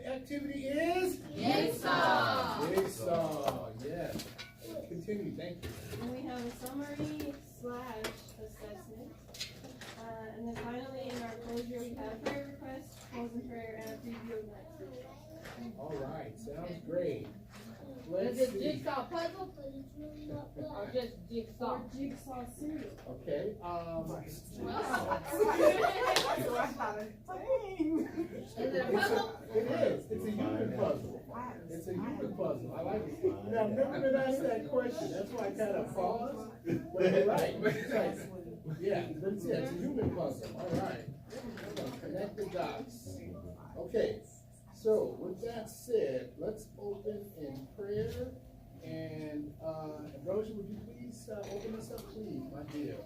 activity is? Jigsaw. Jigsaw, yes. Continue, thank you. And we have a summary slash assessment. And then finally, in our closure, we have prayer requests, closing prayer, and a preview of next week. All right, sounds great. Is Let's it see. jigsaw puzzle or just jigsaw? Jigsaw cereal. Okay, Is it a puzzle? it is. It's a human puzzle. It's a human puzzle. I like it. Now, I've never been asked that question. That's why I kind of paused. But you're right. It's like, yeah, it's a human puzzle. All right. I'm gonna connect the dots. Okay. So with that said, let's open in prayer. And Rosie, would you please open us up, please, my dear?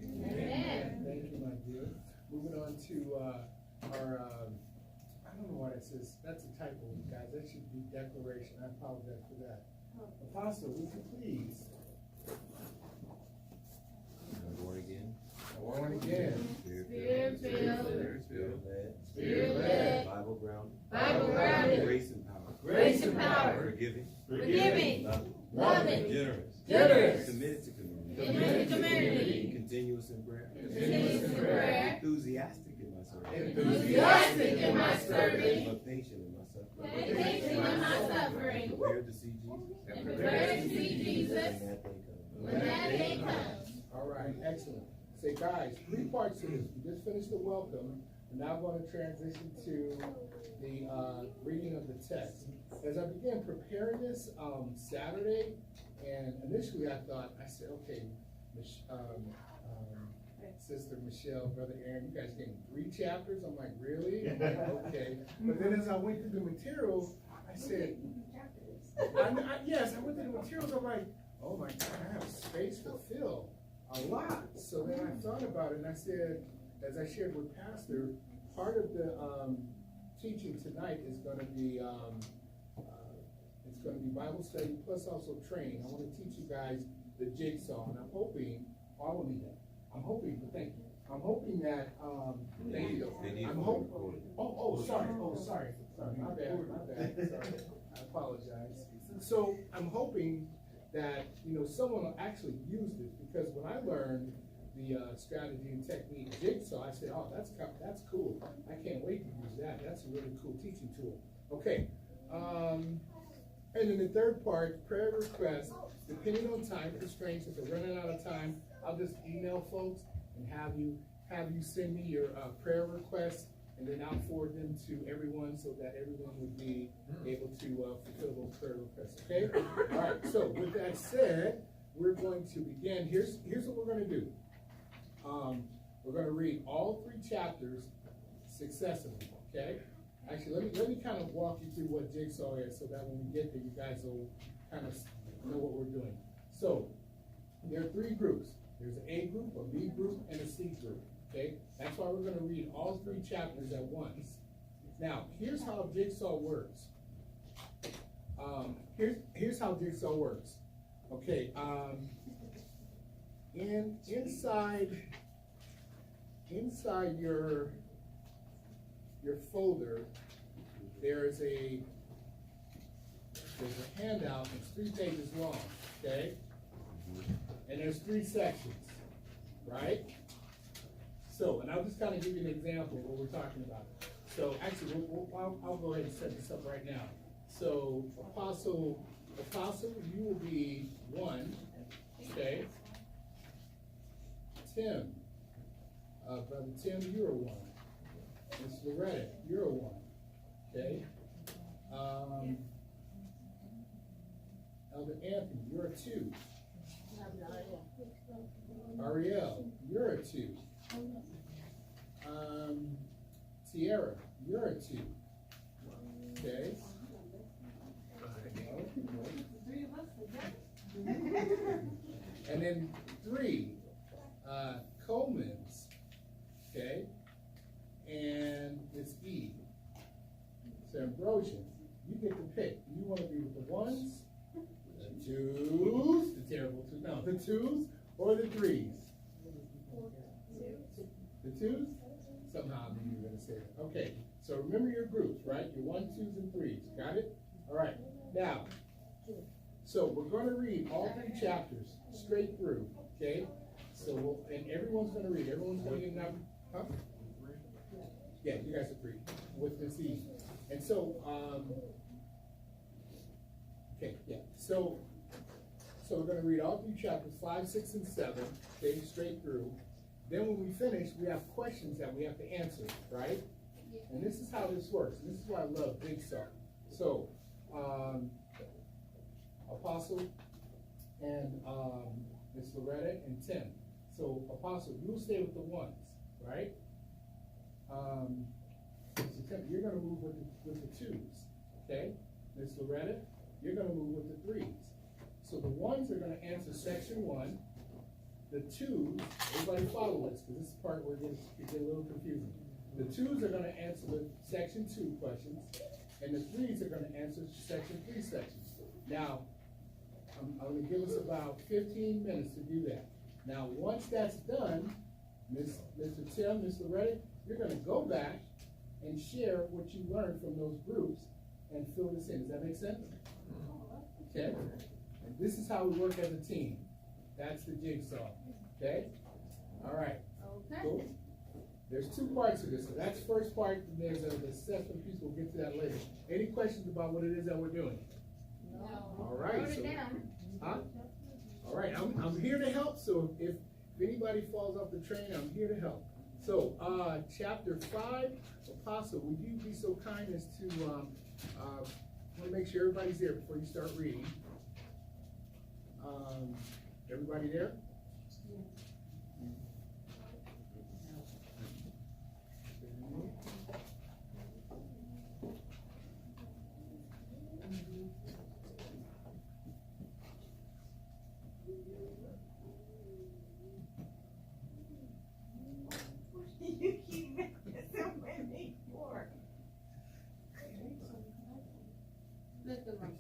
Amen. Thank you, my dear. Moving on to our, I don't know why it says, that's a typo, guys. That should be declaration. I apologize for that. Apostle, would you please? Born again. Born again. Spirit filled. Spirit led. Spirit led. Bible grounded. Bible grounded. Grace and power. Grace and power. Forgiving. Forgiving. Loving. Loving. Generous. Generous. Committed to community. Committed to community. Continuous in prayer. Continuous in prayer. Enthusiastic in my service. Enthusiastic in my service. But patient in my suffering. Patient in my suffering. Prepared to see Jesus. And prepared to see Jesus When that day comes. when that day comes. All right, excellent. Say, guys, 3 parts to this. We just finished the welcome. And now I'm going to transition to the reading of the text. As I began preparing this Saturday, and initially I thought, I said, okay, Sister Michelle, Brother Aaron, you guys getting 3 chapters? I'm like, really? I'm like, okay. But then as I went through the materials, I said, yes, I went through the materials. I'm like, oh my God, I have space to fill a lot. So then I thought about it, and I said, as I shared with Pastor, part of the teaching tonight is going to be it's going to be Bible study plus also training. I want to teach you guys the jigsaw, and I'm hoping all of you. I'm hoping, but thank you. I'm hoping that thank you. I'm hoping. Sorry. My bad. Sorry. I apologize. So I'm hoping that someone will actually use this, because when I learned the strategy and technique jigsaw, I said, oh, that's cool. I can't wait to use that. That's a really cool teaching tool. Okay. And then the third part, prayer requests. Depending on time constraints, if we're running out of time, I'll just email folks and have you send me your prayer requests, and then I'll forward them to everyone so that everyone would be able to fulfill those prayer requests. Okay? All right. So with that said, we're going to begin. Here's what we're going to do. We're going to read all 3 chapters successively. Okay? Actually, let me kind of walk you through what jigsaw is, so that when we get there, you guys will kind of know what we're doing. So there are 3 groups. There's an A group, a B group, and a C group. Okay? That's why we're going to read all 3 chapters at once. Now, here's how jigsaw works. Here's how jigsaw works. Okay. Inside your folder, there's a handout. It's 3 pages long. Okay. And there's 3 sections, right? So, and I'll just kind of give you an example of what we're talking about. So, actually, I'll go ahead and set this up right now. So, Apostle, you will be 1, okay? Tim, Brother Tim, you're a 1. Miss Loretta, you're a 1, okay? Elder Anthony, you're a 2. Ariel, you're a 2. Sierra, you're a 2. Okay. And then 3, Coleman's. Okay. And it's E. So Ambrosian, you get to pick. You want to be with the ones, the twos, the terrible twos, no, the twos, or the threes? The twos? Somehow I knew you were gonna say that. Okay, so remember your groups, right? Your one, twos, and threes. Got it? All right. Now, so we're gonna read all 3 chapters straight through, okay? So and everyone's gonna read. Everyone's gonna get a number, huh? Yeah, you guys are 3 with this easy. And so, okay, yeah. So we're gonna read all 3 chapters, 5, 6, and 7, okay, straight through. Then when we finish, we have questions that we have to answer, right? And this is how this works. And this is why I love Jigsaw. So, Apostle and Miss Loretta and Tim. So, Apostle, you'll stay with the ones, right? Mr. Tim, you're gonna move with the twos, okay? Miss Loretta, you're gonna move with the threes. So the ones are gonna answer section 1. The twos, everybody follow this, because this is the part where it gets a little confusing. The twos are gonna answer the section 2 questions, and the threes are gonna answer section 3 sections. Now, I'm gonna give us about 15 minutes to do that. Now, once that's done, Mr. Tim, Ms. Loretta, you're gonna go back and share what you learned from those groups and fill this in. Does that make sense? Okay? And this is how we work as a team. That's the jigsaw, okay? All right. Okay. Cool. There's 2 parts to this. So that's the first part, and there's an assessment piece. We'll get to that later. Any questions about what it is that we're doing? No. All right. Wrote it So, down. huh? All right. I'm here to help. So if anybody falls off the train, I'm here to help. So, chapter 5, Apostle, would you be so kind as to, I want to make sure everybody's there before you start reading. Everybody there? You keep messing with me for. Look at my phone.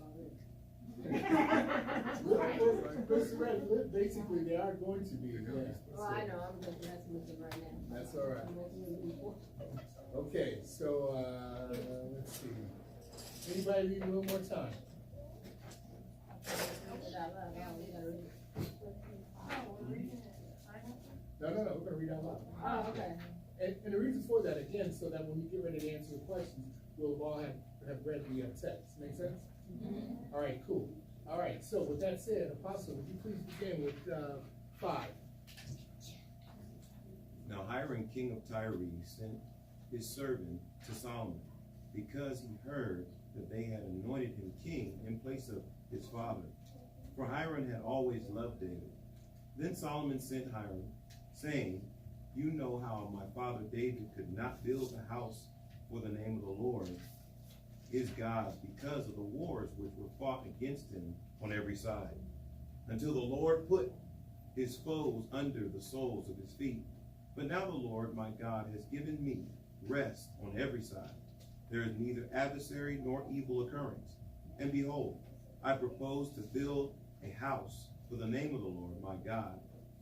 Basically, they are going to be. Yeah. Well, I know, I'm just messing with them right now. That's all right. I'm messing with them before. Okay, so, let's see. Anybody need a little more time? Read it out loud now, we gotta read it. No, we're gonna read out loud. Oh, okay. And the reason for that, again, so that when we get ready to answer the questions, we'll have all have read the text. Make sense? Mm-hmm. All right, cool. All right, so with that said, Apostle, would you please begin with 5? Now Hiram, king of Tyre, sent his servant to Solomon, because he heard that they had anointed him king in place of his father. For Hiram had always loved David. Then Solomon sent Hiram, saying, You know how my father David could not build a house for the name of the Lord his God, because of the wars which were fought against him on every side, until the Lord put his foes under the soles of his feet. But now the Lord my God has given me rest on every side. There is neither adversary nor evil occurrence. And behold, I propose to build a house for the name of the Lord my God,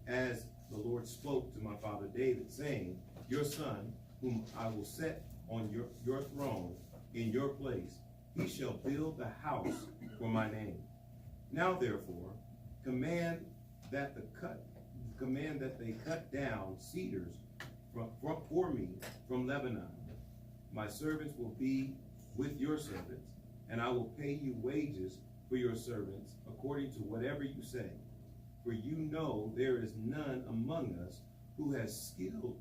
as the Lord spoke to my father David, saying, Your son, whom I will set on your throne in your place, he shall build the house for my name. Now therefore, command that they cut down cedars for me from Lebanon. My servants will be with your servants, and I will pay you wages for your servants according to whatever you say. For you know there is none among us who has skill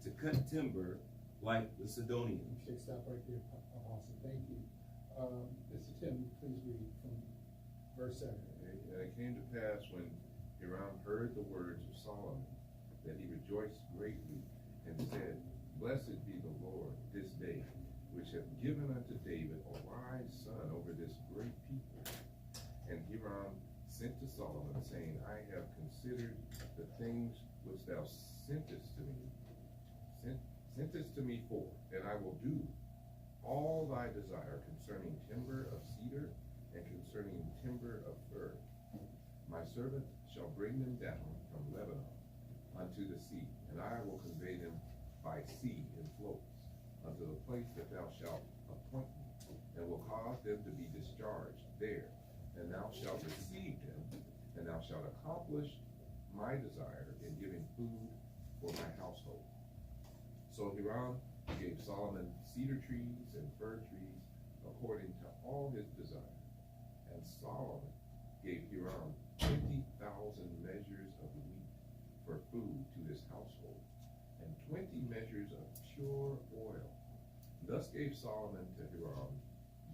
to cut timber like the Sidonians. Okay, stop right there, Apostle. Thank you. Mr. Tim, please read from verse 7. And it came to pass when Hiram heard the words of Solomon, that he rejoiced greatly and said, Blessed be the Lord this day, which hath given unto David a wise son over this great people. And Hiram sent to Solomon, saying, I have considered the things which thou sentest to me for, and I will do all thy desire concerning timber of cedar and concerning timber of fir. My servant shall bring them down from Lebanon unto the sea, and I will convey them by sea in floats unto the place that thou shalt appoint me, and will cause them to be discharged there. And thou shalt receive them, and thou shalt accomplish my desire in giving food for my household. So Hiram gave Solomon cedar trees and fir trees according to all his desire. And Solomon gave Hiram 20,000 measures of wheat for food to his household, and 20 measures of pure oil. Thus gave Solomon to Hiram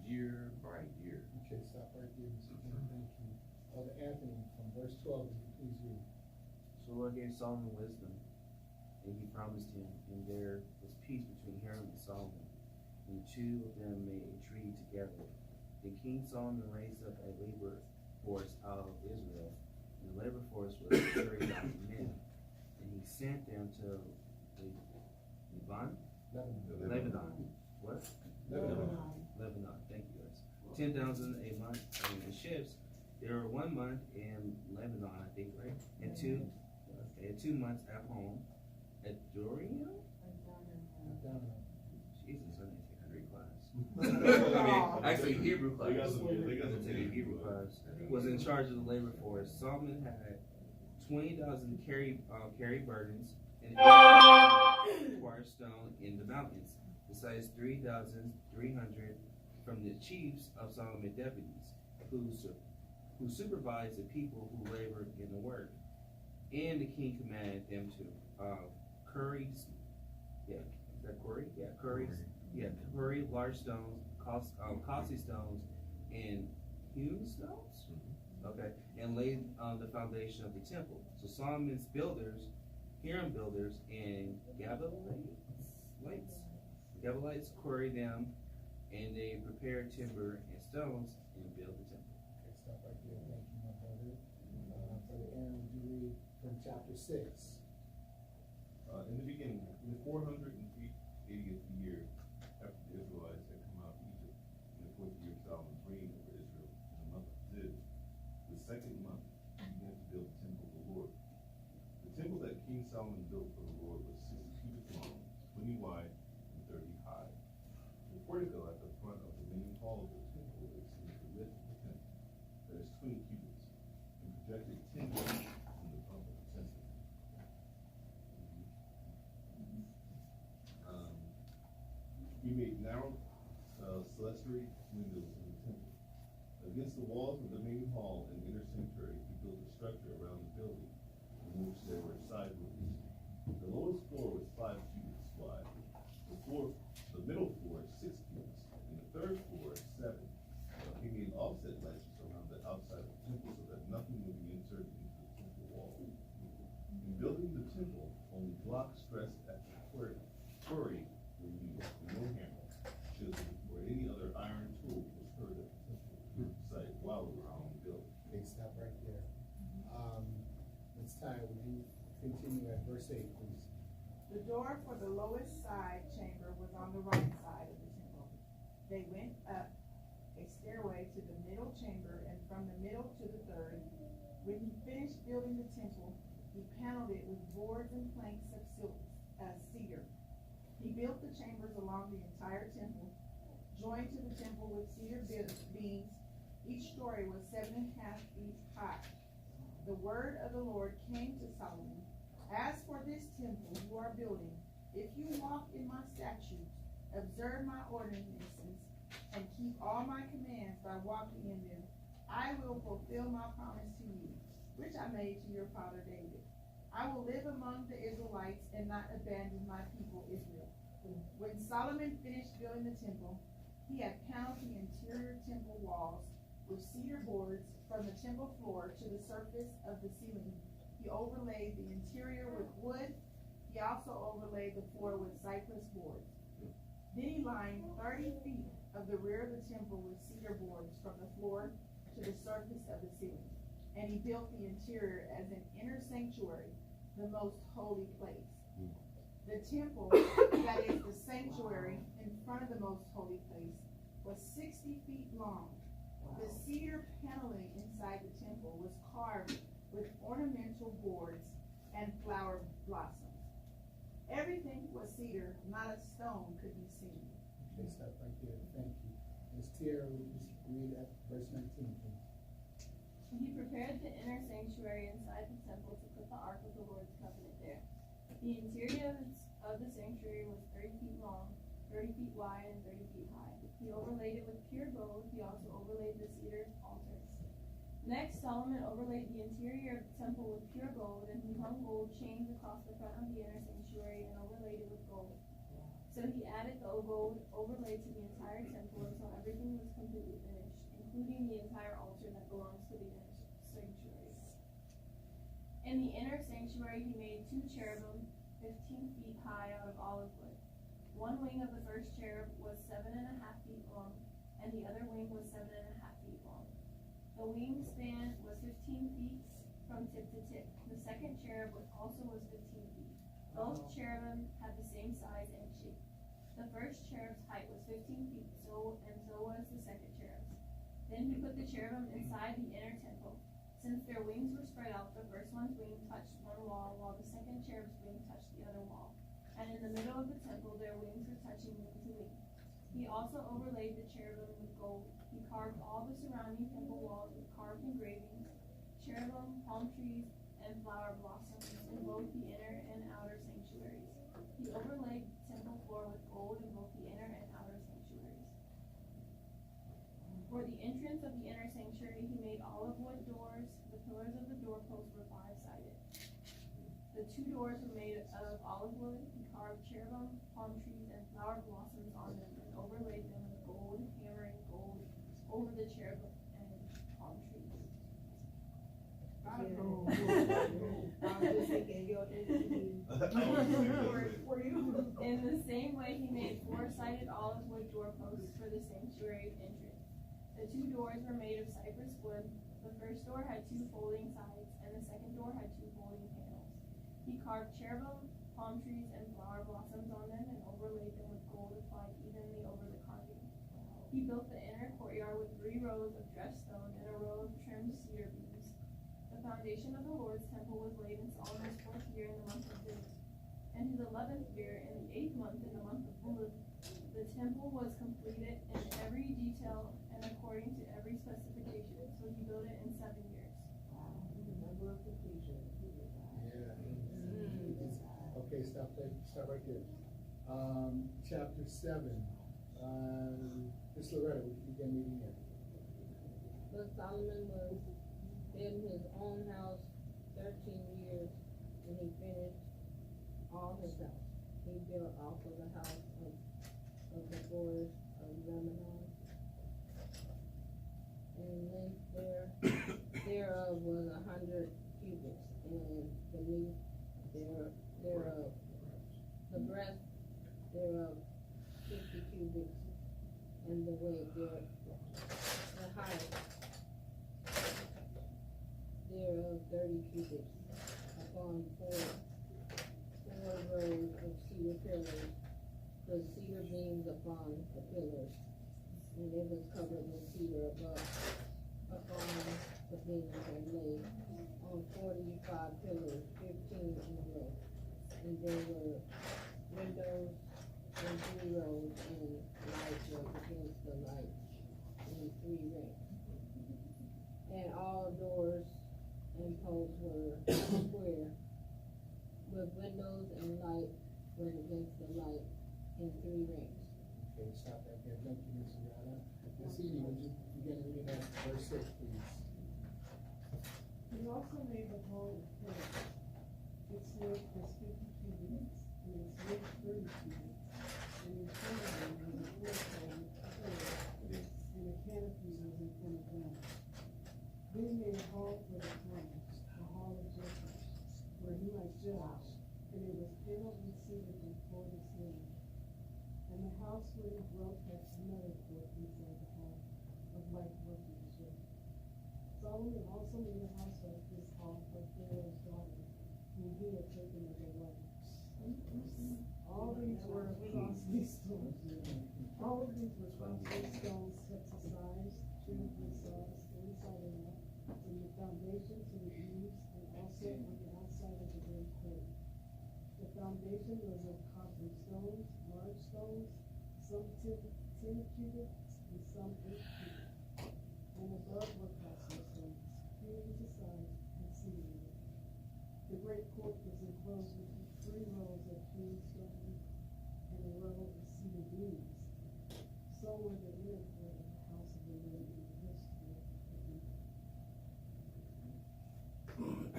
year by year. Okay, stop right there, Mr. Jim, thank you. Elder Anthony, from verse 12, would you please read? So the Lord gave Solomon wisdom, and he promised him, and there was peace between Hiram and Solomon, and the two of them made a treaty together. Then King Solomon raised up a labor force out of Israel, and the labor force was 30,000 men, and he sent them to Lebanon. What? Lebanon. Thank you guys. 10,000 a month in ships. There were 1 month in Lebanon, I think, right? And 2 months at home at Dorian. Jesus, I need to take a Greek class. I mean, actually Hebrew class. They got some Take a Hebrew class. Was in charge of the labor force. Solomon had 20,000 carry burdens and acquire stone in the mountains, besides 3,300 from the chiefs of Solomon's deputies, who supervised the people who labored in the work. And the king commanded them to curry large stones, costly stones, and hewn stones. Okay, and laid the foundation of the temple. So Solomon's builders, Hiram builders, and Gabalites quarried them, and they prepared timber and stones and built the temple. Okay, stop right there, thank you, my brother. Brother Aaron, would you read from chapter 6? In the beginning, in the 480th year after the Israelites had come out of Egypt, in the 4th year of Solomon's reign over Israel, in the month of Ziv, the second month, he began to build the temple of the Lord. The temple that King Solomon built for the Lord was 60 cubits long, 20 wide, and 30 high. The portico at the front of the main hall of the temple exceeded the width of the temple, that is 20 cubits, and projected 10 feet from the front of the temple. He made narrow clerestory windows in the temple. Against the walls of the main hall and inner sanctuary, he built a structure around the building, in which there were side rooms. The lowest floor was 5 cubits wide. The middle floor 6 cubits, and the third floor 7. He made offset ledges around the outside of the temple so that nothing would be inserted into the temple wall. In building the temple, only blocks dressed at the quarry were used, and no hammer, chisel, or any other iron tool was heard at the temple site while it was being built. Okay, stop right there. Ms. Ty, would you continue at verse 8, please? The door for the lowest side chamber was on the right side of the temple. They went up a stairway to the middle chamber, and from the middle to the third. When he finished building the temple, he paneled it with boards and planks of cedar. He built the chambers along the entire temple, joined to the temple with cedar beams. Each story was 7.5 feet high. The word of the Lord came to Solomon. As for this temple you are building, if you walk in my statutes, observe my ordinances, and keep all my commands by walking in them, I will fulfill my promise to you, which I made to your father David. I will live among the Israelites and not abandon my people Israel. When Solomon finished building the temple, he had paneled the interior temple walls with cedar boards from the temple floor to the surface of the ceiling. He overlaid the interior with wood. He also overlaid the floor with cypress boards. Then he lined 30 feet of the rear of the temple with cedar boards from the floor to the surface of the ceiling. And he built the interior as an inner sanctuary, the most holy place. The temple, that is the sanctuary in front of the most holy place, was 60 feet long. The cedar paneling inside the temple was carved with ornamental boards and flower blossoms. Everything was cedar, not a stone could be seen. Okay, stop right there, thank you. Ms. Tiara, will you just read at verse 19, please? He prepared the inner sanctuary inside the temple to put the ark of the Lord's covenant there. The interior of the sanctuary was 30 feet long, 30 feet wide, and 30 feet high. He overlaid it with pure gold. He also overlaid the cedar altars. Next, Solomon overlaid the interior of the temple with pure gold, and he hung gold chains across the front of the inner sanctuary and overlaid it with gold. So he added the gold overlay to the entire temple until everything was completely finished, including the entire altar that belongs to the inner sanctuary. In the inner sanctuary, he made 2 cherubim, 15 feet high out of olive wood. One wing of the first cherub was 7.5 feet long, and the other wing was 7.5 feet long. The wingspan was 15 feet from tip to tip. The second cherub also was 15 feet. Both cherubim had the same size and shape. The first cherub's height was 15 feet, so was the second cherub's. Then he put the cherubim inside the inner temple. Since their wings were spread out, the first one's wing touched one wall, while the second cherub's wing touched the other wall. And in the middle of the temple, their wings were touching wing to wing. He also overlaid the cherubim with gold. He carved all the surrounding temple walls with carved engravings, cherubim, palm trees, and flower blossoms in both the inner and outer sanctuaries. He overlaid the temple floor with gold in both the inner and outer sanctuaries. For the entrance of the inner sanctuary, he made olive wood doors. The pillars of the doorposts were 5-sided. The 2 doors were made of olive wood. He carved cherubim, palm trees, and flower blossoms on them and overlaid them with gold, hammering gold over the cherubim and palm trees. In the same way, he made 4-sided olive wood doorposts for the sanctuary entrance. The 2 doors were made of cypress wood. The first door had 2 folding sides, and the second door had 2 folding panels. He carved cherubim, palm trees, and flower blossoms on them and overlaid them with gold applied evenly over the carving. He built the inner courtyard with 3 rows of dressed stone and a row of trimmed cedar beams. The foundation of the Lord's temple was laid in Solomon's 4th year in the month of Ziv. In his 11th year, in the 8th month, in the month of Bul, the temple was completed in every detail and according to every specification. So he built it in 7 years. Yeah. Okay, stop right there. Chapter 7. Ms. Loretta, we can begin reading here. But Solomon was in his own house 13 years when he finished all his house. He built also the house of the forest of Lebanon. And length thereof was 100 cubits, and beneath thereof the breadth thereof 50 cubits, and the width the height thereof 30 cubits, upon four rows of cedar pillars, the cedar beams upon the pillars, and it was covered with cedar upon the beams, and laid on 45 pillars, 15 in length. And there were windows in 3 rows, and light was against the light in 3 rings. And all doors and posts were square, with windows and light was against the light in 3 rings. Okay, stop right there. Thank you, Ms. Loretta. Ms. Edie, would you begin reading at verse 6, please? He also made the hall of pillars. Its length was 50 cubits, and its width 30 cubits, and in front of them was a portal with pillars, and a canopy was in front of them. Then he made a hall for the thrones, the hall of judges, where he might judge, and it was paneled with cedar from floor to ceiling. And the house where he dwelt had another court inside the hall of like workmanship. Solomon also made a house of his hall for Pharaoh's daughter, whom he had taken as a wife. All these were costly stones. All of these were costly stones set to size, trimmed with saws inside and out, from the foundation to the eaves, and also on the outside of the great court. The foundation was of costly stones, large stones, some 10 cubits and some 8 cubits. And above were costly stones, hewn to size and seated. The great court was enclosed with 3 rows of hewn stone and a row of cedar beams. So were the inner court of the house of the Lord in the history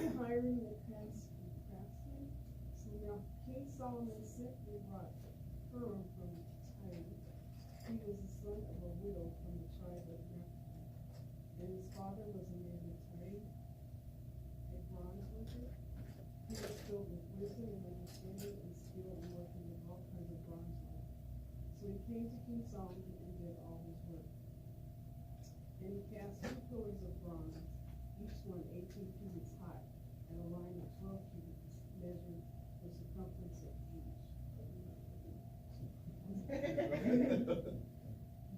of hiring the craftsmen. So now King Solomon sent a rock, Huram from Tyre. He was the son of a widow from the tribe of Naphtali. And his father was a man of Tyre, a bronze worker. He was filled with wisdom and understanding and skill in working with all kinds of bronze work. So he came to King Solomon and did all his work. And he cast 2 pillars of bronze, each one 18 cubits high, and a line of 12 cubits measured the circumference of each.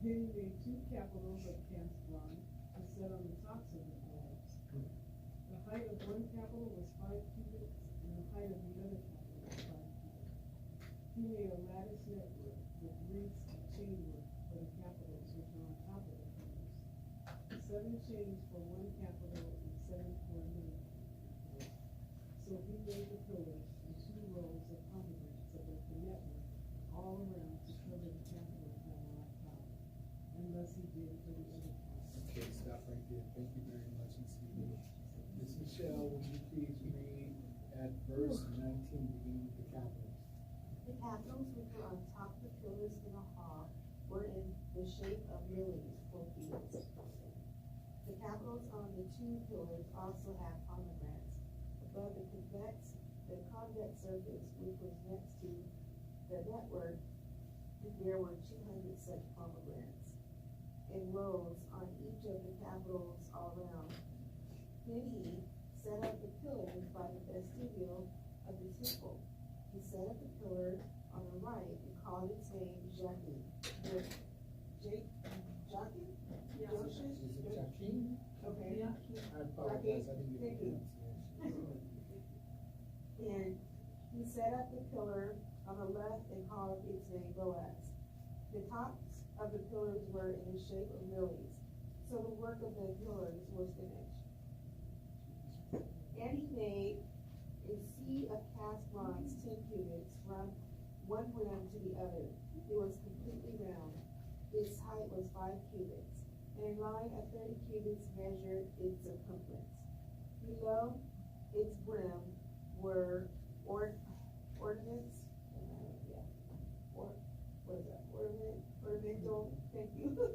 Then he made 2 capitals of cast bronze and set on the tops of the pillars. The height of one capital was 5 cubits, and the height of the other capital was 5 cubits. He made a lattice network with wreaths of chainwork for the capitals which were on top of the pillars. 7 chains for one capital and 7 for another capital. So he made the pillars and 2 rows of pomegranates above the network all around to cover the capitals that were on top. And thus he did for the other capitals. Okay, stop right there. Thank you very much, Ms. Lee. Ms. Michelle, would you please read at verse 19, beginning with the capitals? The capitals which were on top of the pillars in the hall were in the shape of lilies, 4 cubits. The capitals on the 2 pillars also had pomegranates. Above the convex surface, which was next to the network, there were 200 such pomegranates in rows on each of the capitals all around. Then he set up the pillars by the vestibule of the temple. He set up the pillar on the right and called its name Jachin. Jachin? Is it Jakim? Okay. I apologize, I didn't get the pronunciation. And he set up the pillar on the left and called its name Boaz. The tops of the pillars were in the shape of lilies, so the work of the pillars was finished. And he made a sea of cast bronze 10 cubits from one rim to the other. It was completely round. Its height was 5 cubits, and a line of 30 cubits measured its circumference. Below its brim were ornaments, ornamental, thank you,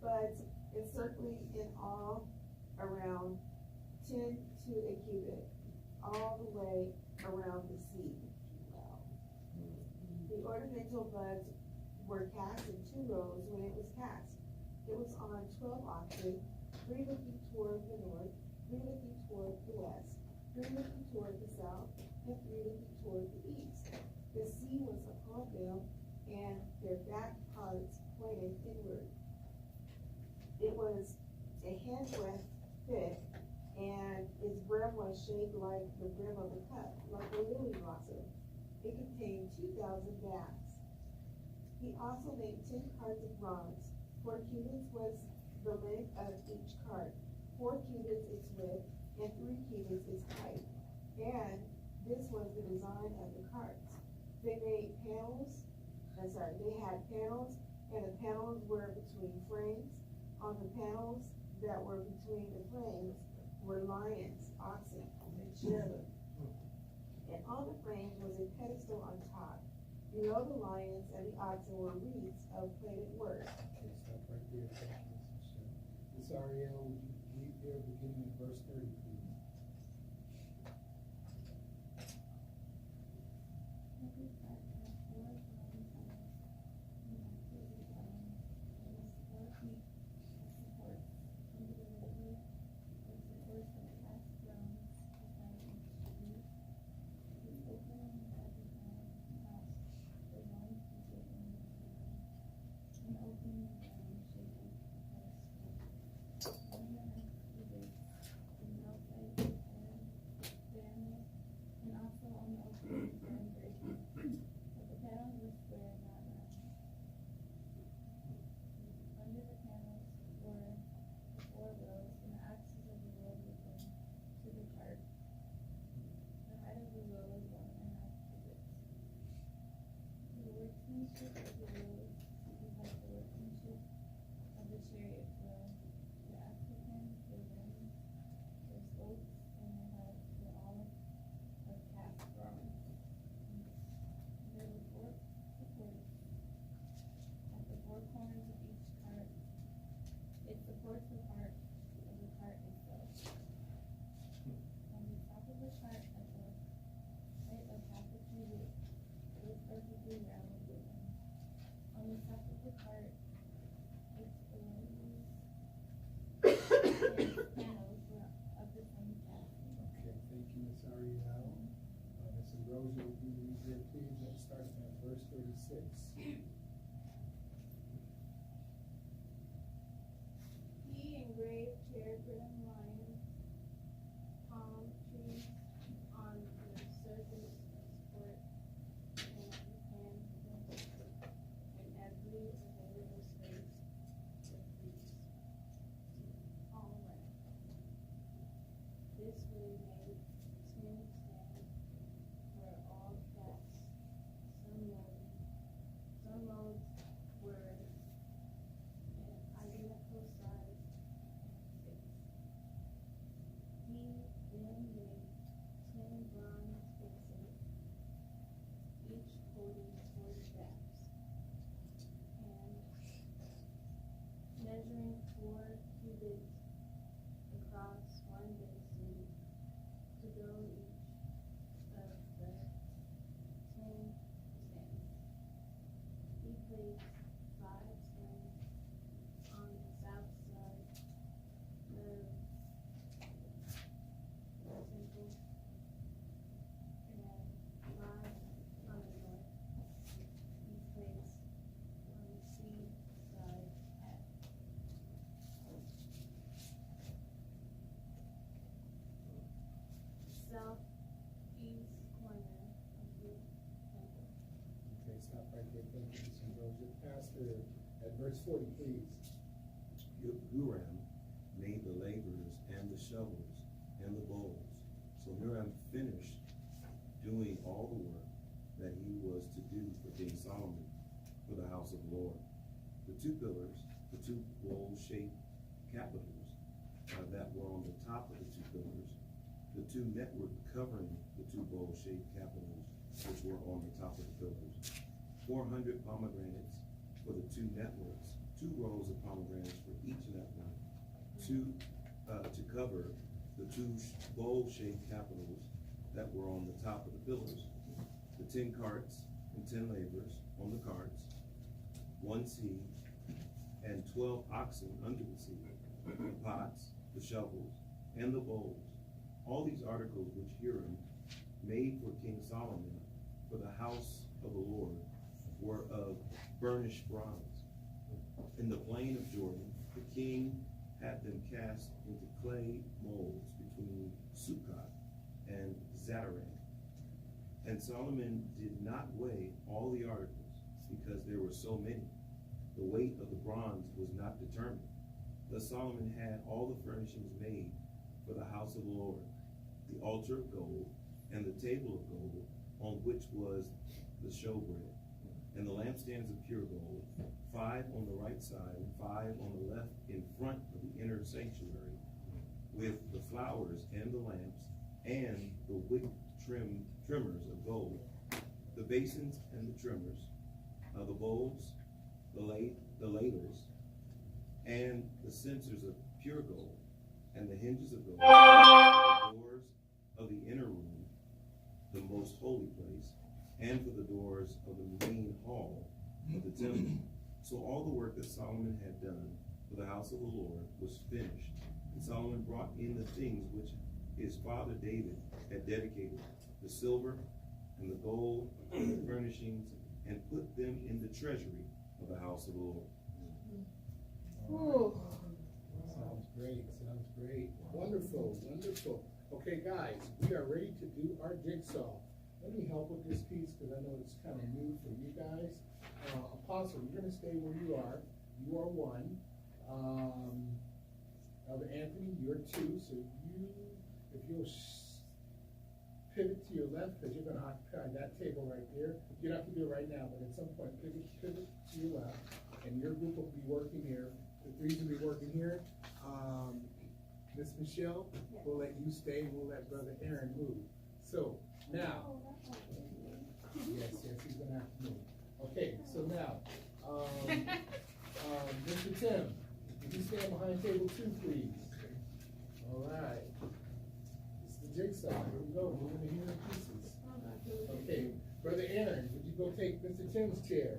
but encircling in all around 10 to a cubit, all the way around the sea. Wow. The ornamental buds were cast in 2 rows when it was cast. It was on 12 oxen, 3 looking toward the north, 3 looking toward the west, 3 looking toward the south, and 3 looking toward the east. The sea was upon them, and their back parts pointed inward. It was a handbreadth thick, and its brim was shaped like the brim of a cup, like a lily blossom. It contained 2,000 baths. He also made 10 carts of bronze. 4 cubits was the length of each cart, 4 cubits its width, and 3 cubits its height. And this was the design of the carts. They had panels, and the panels were between frames. On the panels that were between the frames were lions, oxen, and cherubim. And on the frames was a pedestal on top. Below the lions and the oxen were wreaths of plated work. Okay, stop right there. Thank you, Ms. Michelle. Ms. Ariel, would you read there beginning at verse 30, please? here, please, let's start at verse 36. He engraved cherubim, lions, palm trees on the surface of court and on the hands and every available space with these. All right. This way made 10 stands where all cats, some modes were an identical size and space. He then made 10 bronze bases, each holding 4 straps, and measuring 4 cubits across one basin to go each of the 10 stands. He placed 5 stands on the south side of the temple, and 5 on the north. He placed on the sea side at southeast corner of the temple. Okay, stop right there, thank you, Mr. Joseph. Pastor, at verse 40, please. Huram made the laborers and the shovels and the bowls. So Huram finished doing all the work that he was to do for King Solomon for the house of the Lord. The 2 pillars, the 2 bowl-shaped capitals that were on the top of the 2 pillars, the 2 network covering the 2 bowl-shaped capitals which were on the top of the pillars, 400 pomegranates for the 2 networks, 2 rows of pomegranates for each network, to cover the 2 bowl-shaped capitals that were on the top of the pillars, the 10 carts and 10 laborers on the carts, 1 seed, and 12 oxen under the seed, the pots, the shovels, and the bowls. All these articles which Huram made for King Solomon for the house of the Lord were of burnished bronze. In the plain of Jordan, the king had them cast into clay molds between Sukkot and Zataran. And Solomon did not weigh all the articles because there were so many. The weight of the bronze was not determined. Thus Solomon had all the furnishings made for the house of the Lord, the altar of gold, and the table of gold, on which was the showbread, and the lampstands of pure gold, 5 on the right side and 5 on the left in front of the inner sanctuary, with the flowers and the lamps, and the wick trimmers of gold, the basins and the trimmers, the bowls, the ladles, and the censers of pure gold, and the hinges of gold, the doors of the inner room, the most holy place, and for the doors of the main hall of the temple. So all the work that Solomon had done for the house of the Lord was finished. And Solomon brought in the things which his father David had dedicated, the silver and the gold and the furnishings, and put them in the treasury of the house of the Lord. Oh, sounds great, sounds great. Wonderful, wonderful. Okay, guys, we are ready to do our jigsaw. Let me help with this piece because I know it's kind of new for you guys. Apostle, you're going to stay where you are. You are 1. Elder Anthony, you're 2. So if you'll pivot to your left, because you're going to occupy that table right there. You don't have to do it right now, but at some point, pivot to your left, and your group will be working here. The 3's will be working here. Miss Michelle, we'll let you stay, and we'll let Brother Aaron move. So now, yes, he's gonna have to move. Okay, so now, Mr. Tim, would you stand behind table 2, please? All right. It's the jigsaw. Here we go. We're gonna hear the pieces. Okay, Brother Aaron, would you go take Mr. Tim's chair?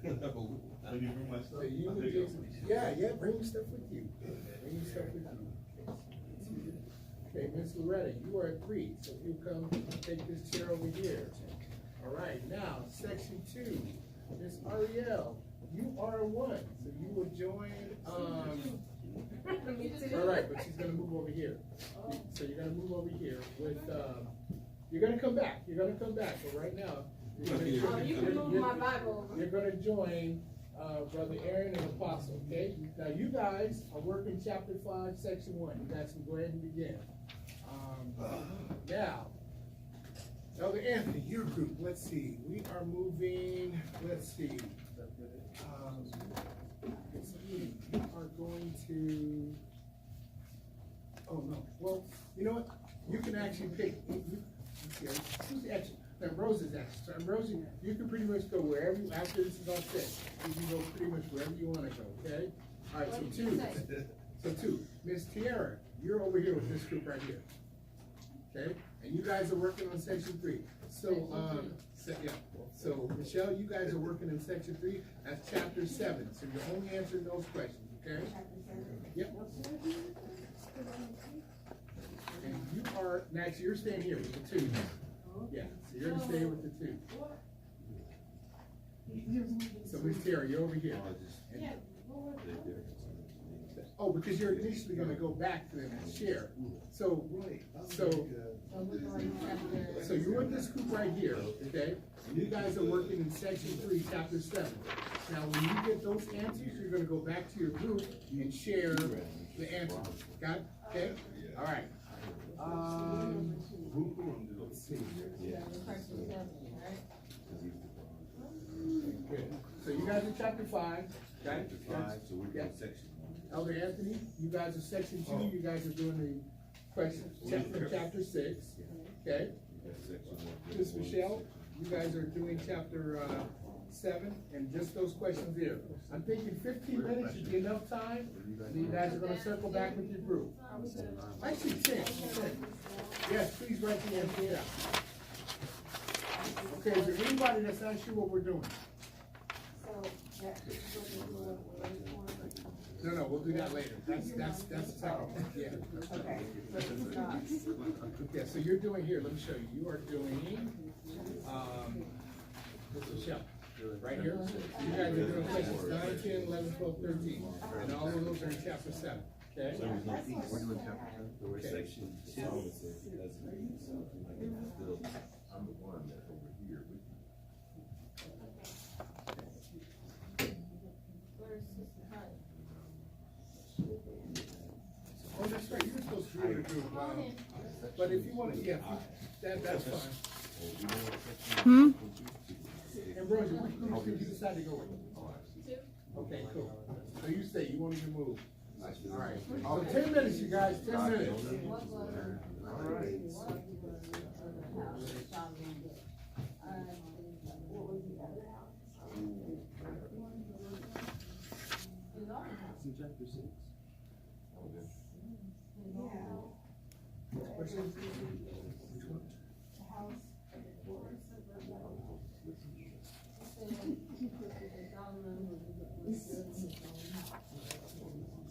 So you bring my stuff? So you would just, yeah, bring your stuff with you. Bring your stuff with you. Okay, Miss Loretta, you are at 3, so you come take this chair over here. All right, now, section 2, Miss Ariel, you are a 1, so you will join, all right, but she's gonna move over here. So you're gonna move over here with, you're gonna come back, but right now, you're gonna join, Brother Aaron and Apostle, okay? Now, you guys are working chapter 5, section 1. You guys can go ahead and begin. Now, Elder Anthony, your group, let's see, we are moving, let's see. You are going to, oh no, well, you know what? You can actually pick, who's the action? Now, Rose is action. So, Rosie, you can pretty much go wherever you, after this is all set, you can go pretty much wherever you want to go, okay? All right, so 2. Miss Tiara, you're over here with this group right here. Okay? And you guys are working on section 3. So, so Michelle, you guys are working in section 3. That's chapter 7. So you're only answering those questions, okay? Yep. And you are, next, you're staying here with the 2. Yeah, so you're gonna stay with the 2. So Miss Tiara, you're over here. Oh, because you're initially gonna go back to them and share. So you're with this group right here, okay? And you guys are working in section 3, chapter 7. Now, when you get those answers, you're gonna go back to your group and share the answers. Got it? Okay? All right. Let's see. Good. So you guys are chapter 5. Chapter 5, so we're in section 1. Elder Anthony, you guys are section 2. You guys are doing the questions, chapter 6. Okay. Miss Michelle, you guys are doing chapter 7, and just those questions there. I'm thinking 15 minutes should be enough time, and you guys are going to circle back with your group. Actually, 10. Yes, please write the answer down. Okay, is there anybody that's not sure what we're doing? No, we'll do that later. That's the second. Yeah. Okay. Yeah, so you're doing here, let me show you. You are doing, Michelle, right here. You guys are doing questions 9, 10, 11, 12, 13. And all of those are in chapter 7, okay? So we're doing chapter 7. We're section 2. I'm the one that's over here with you. Oh, that's right, you're supposed to be in the group. But if you want to, that's fine. Ambrosia, which group did you decide to go with? 2. Okay, cool. So you say you wanted to move. All right. So 10 minutes, you guys, 10 minutes. All right. In chapter 6. Which one?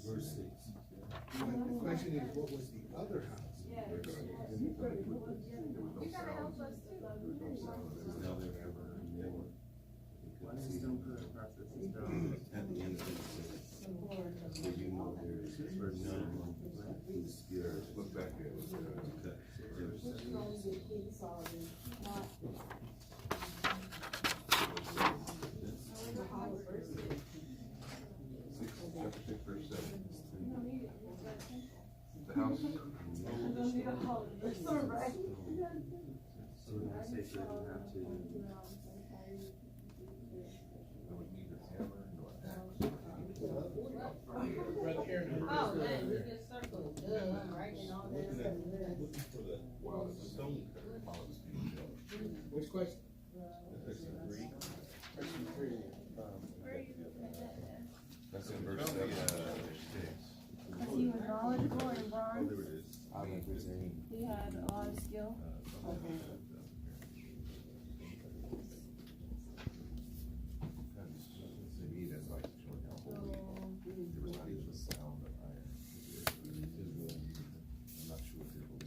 Verse 6. The question is, what was the other house? You gotta help us too. Now therefore, remember, Why is stone cut across the at the end of the where you know there is none who's scared. Look back there. To cut. Chapter 6, verse 7. The house. So we're gonna say that you have to. I would need a hammer nor an axe. Brother Aaron, Oh, man, you just circled, I'm writing all this. While the stone cutter follows the hill. which question? Question 3. Question 3. That's in verse 6. Because he was knowledgeable in Oh, bronze, there it is. he had a lot of skill. To me, that's like showing how holy there was not even a sound of iron. I'm not sure if it will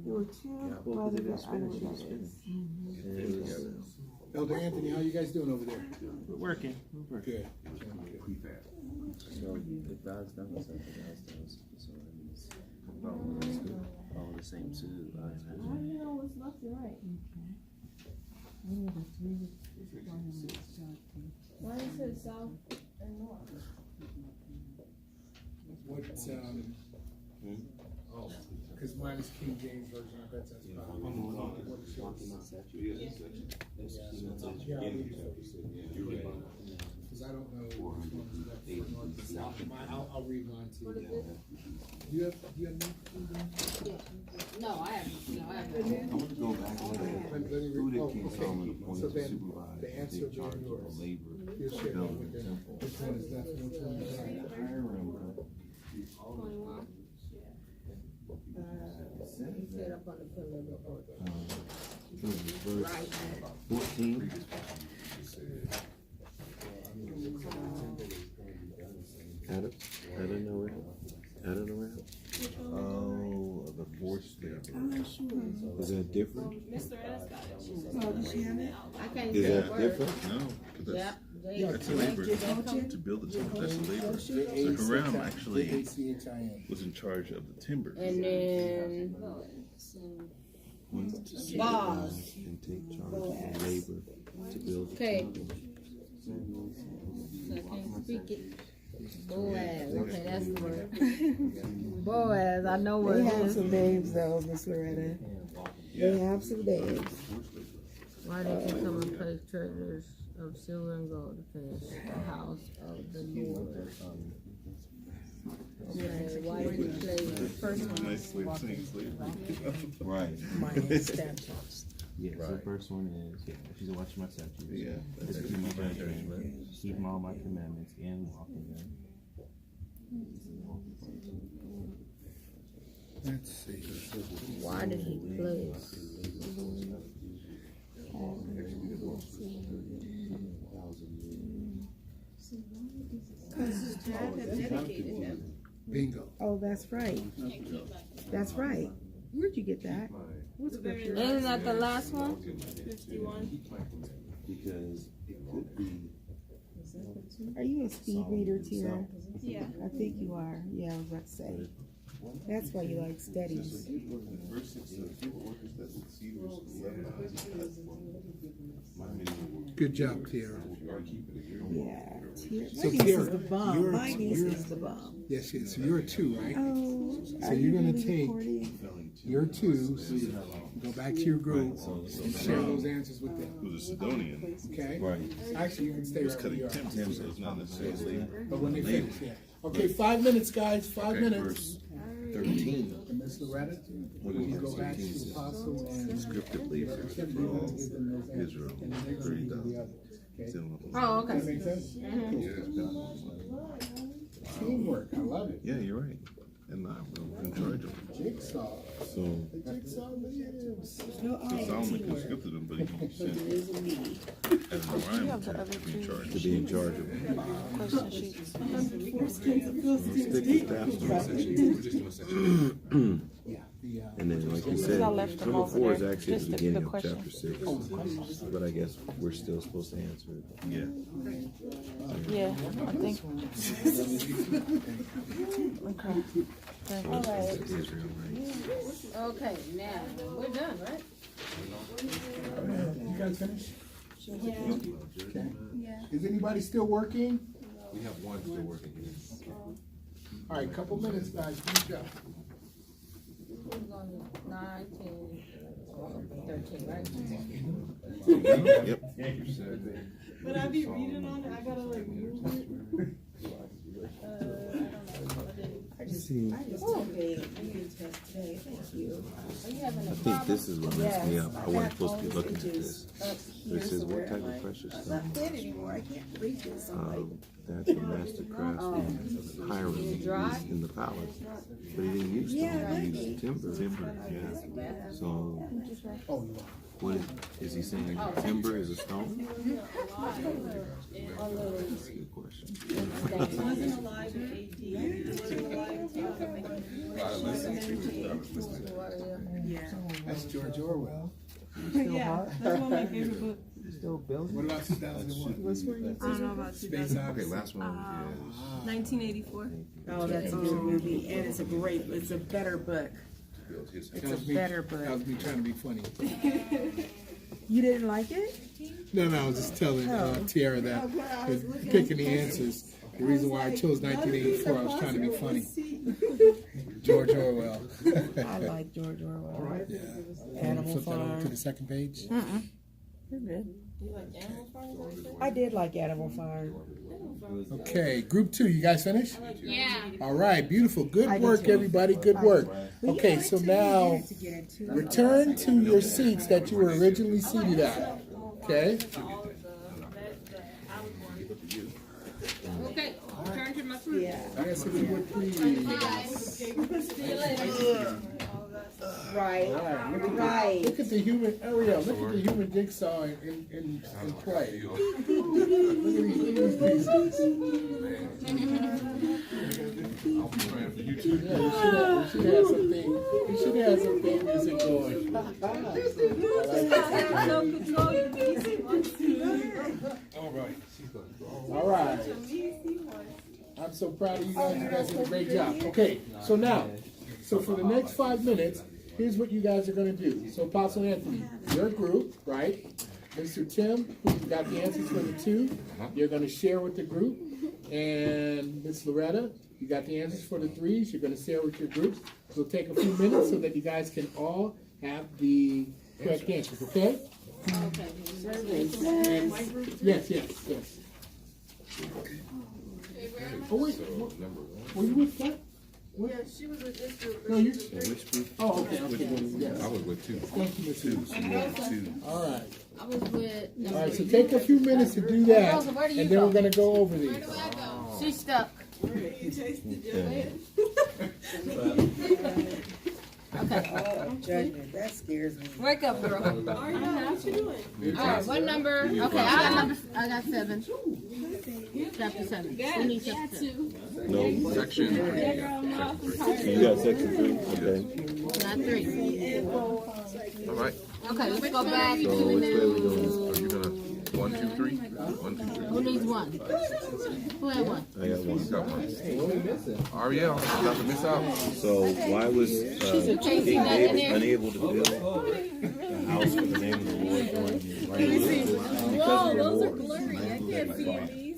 There were two brothers that I know that is. Elder Anthony, how you guys doing over there? We're working. Good. So if God's done this, I think God's done this. So that means follow the same suit, I How imagine. do you know what's left and right? Why is it south and north? What, oh, because mine is King James Version, I bet that's probably. What it shows. Yeah, I'll read it for you. Because I don't know which one is left for north and south. I'll read mine to What is you. this? Do you have King James? No, I haven't, no, I haven't. I want to go back and look at Let me who read, did oh, King okay. Solomon So appointed to then, supervise the and answer take will charge be of yours. the labor You'll share that building with the them. temple. Which one is left and which one is right? Hiram, bro. 21. He said up on the pillar of the court. Verse Right. 14. Adam nowhere. Oh, the force there. I'm not sure. Is that different? Miss Loretta's got it. She says Oh, does she have it? I can't Is say a that word. different? No, 'cause Yep. that's labor. To build the temple, that's labor. So Hiram actually H-I-M. was in charge of the timber. And then Wanted to Boaz. supervise and take charge of the labor to build the Okay. temple. So I can't speak it. Boaz, okay, that's the word. Boaz, I know what They it have is. some names though, Miss Loretta. They have some names. Why did you come and place treasures of silver and gold to finish the house of the Lord? Okay, why did you place the first one? Nice way of saying slavery. Right. Yeah, so the first one is, she's watching my statutes. Yeah. This is my judgment, keep all my commandments and walk in them. Let's see. Why did he place? Bingo. Oh, that's right. That's right. Where'd you get that? What scripture? Isn't that the last one? 51. Because it could be. Are you a speed reader, Tira? Yeah. I think you are. Yeah, I was about to say. That's why you like studies. Verse 6 says, "You were workers that with cedars of Lebanon." My many were Good job, Tara. Yeah. Tira. So, My niece Tara, is the bomb. you're- My niece you're- is the bomb. Yes, yes. So you're a 2, right? Oh, So are you're you gonna really take recording? your 2s, go back to your group, and share those answers with them. who was a Sidonian. Okay? Right. Actually, you can stay He was right where cutting you are. Tim, so it's not necessarily labor. But when they finish, yeah. Okay, 5 minutes, guys. 5 Okay, minutes. verse 13. And Miss Loretta, you go back to the apostle and Scripted labor for all Israel, 30,000. Oh, That okay. make sense? Teamwork, I love it. Yeah, you're right. And I'm in charge of it. Jigsaw. So, The jigsaw lives. No, I Solomon could have skipped them, but he sent It is a me. Azariah to be in charge. To be in charge of it. Yeah. The, And then, like you said, number 4 is actually at the beginning of chapter 6. But I guess we're still supposed to answer it. Yeah. Yeah, I think. Okay. Israel, right? Okay, now, we're done, right? you guys finished? Yeah. Okay. Yeah. Is anybody still working? We have one still working here. All right, couple minutes, guys. Good job. Who's on 9, 10, 13, right? Yep. But I be reading on it, I gotta like move it. I just okay. I need a test today. Thank you. Are you having a I think problem? this is what messed me up. I wasn't supposed to be looking at Pages this. up It here says what somewhere. type I'm of like, precious I'm stone? not fit anymore. I can't read this. I'm like, That the master craftsman Hiram used in the palace. But he didn't use stone, he used timber. Yeah. So Oh, you are. What is he saying? Timber is a stone? That's a good question. Wasn't alive in AD. Wasn't alive Yeah. That's George Orwell. Yeah, that's one of my favorite books. Still building? What about 2001? I don't know about Space 2000. Odyssey. Okay, last one 1984. Oh, that's a good movie, and it's a better book. is It's a better That book. was me trying to be funny. You didn't like it? No, I was just telling Tiara that with picking the answers. The reason why I chose 1984, I was trying to be funny. George Orwell. I like George Orwell. All right. Yeah. Animal Flip that over Farm. to the second page. You're good. I did like Animal Farm. Okay, group 2, you guys finished? Yeah. All right, beautiful. Good I did work, too. everybody. Good work. Okay, Like so 2 now minutes to get into it. return to your seats that you were originally seated at. Okay? Okay, turn to my screen. Yeah. Yes, if you would please. Right. Right. Look at the human Ariel. Look at the human jigsaw in play. Look at these pieces. Yeah, you should have something. You should have some theme music going. All right. I'm so proud of you guys. You guys did a great job. Okay, so now, so for the next 5 minutes, here's what you guys are going to do. So Apostle Anthony, your group, right? Mr. Tim, who got the answers for the 2, you're going to share with the group. And Miss Loretta, you got the answers for the 3s. You're going to share with your groups. So it'll take a few minutes so that you guys can all have the correct answers, okay? Okay. And, yes. Oh, wait. Were you with that? Yeah, she was with this group. No, you. Which group? Oh, okay. Yes. I was with 2. Thank you, Miss Susan. All right. I was with. All right, so take a few minutes to do that, Rosa, where do you and then go? we're gonna go over these. Where do I go? She's stuck. Judgment, that scares me. Wake up, girl. What you doing? All right, what number? Okay, I got 7. Chapter 7. Who needs chapter 7? No. Section 3. You got section 3? Okay. Not 3. All right. Okay, let's go back So which way we going? Are you gonna 1, 2, 3? 1, 2, 3. Who needs 1? Who had 1? I got 1. Got 1. Ariel, about to miss out. So why was Can't see King nothing David there. unable to build the house for the name of the Lord during his reign? Because of the war.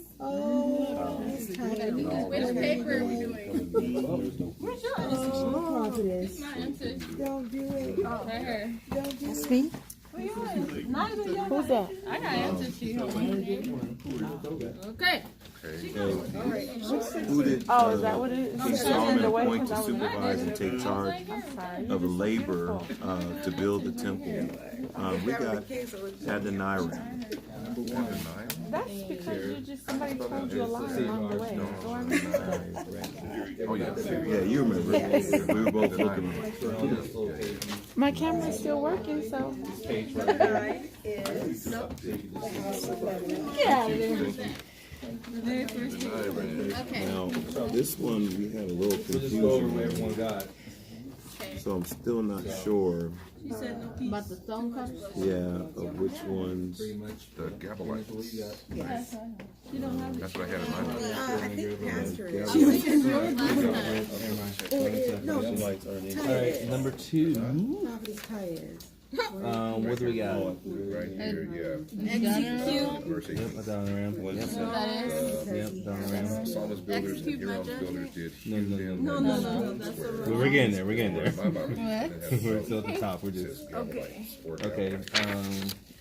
Which paper are we doing? Where's your Prophetess. My answer. Don't do it. Right here. Don't do That's it. me. Neither y'all. Who's that? I got answers to you. Okay. Who did Oh, is that what it is? King Is Solomon the way? appoint to 'Cause I was- supervise and take charge Sorry. of labor to build the temple? We got Adoniram. That's because you just, somebody told you a lie along the way. So I remember that. Oh, yeah. Yeah, you remember. We were both looking. My camera's still working, so. Okay. Now, this one, we had a little confusion. So I'm still not sure, About the stone cutters? yeah, of which ones. The Gabalites. Yes. That's what I had in mind. I think Pastor is. Lights are in. Alright, number 2. Prophetess Tyus. What do we got? Right here, yeah. Execute. Verse 18. Yep, Adoniram. Yep, That is. yep, Adoniram. Psalmist builders and Huron's builders did hew them. No, we're getting there. We're getting there. My Bible. We're still at the top. We're just Okay. okay.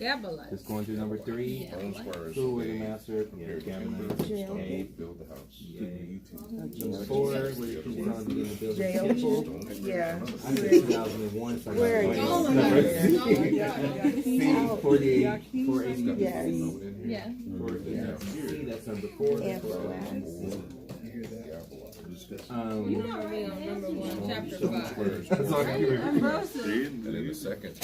Gabalites. Just going through number 3. Home squares. Who were the master? Yeah, Gamma. Okay. Build the house. Number 4. Where King Solomon began to build the Jail. temple. Yeah. I did 2001. So Where are you? C, 48, 480. Yes. Yeah. 480. C, that's number 4. Amplified. hear that. You never read on number 1, chapter 5. That's all I can remember. Ambrosia. And then the second.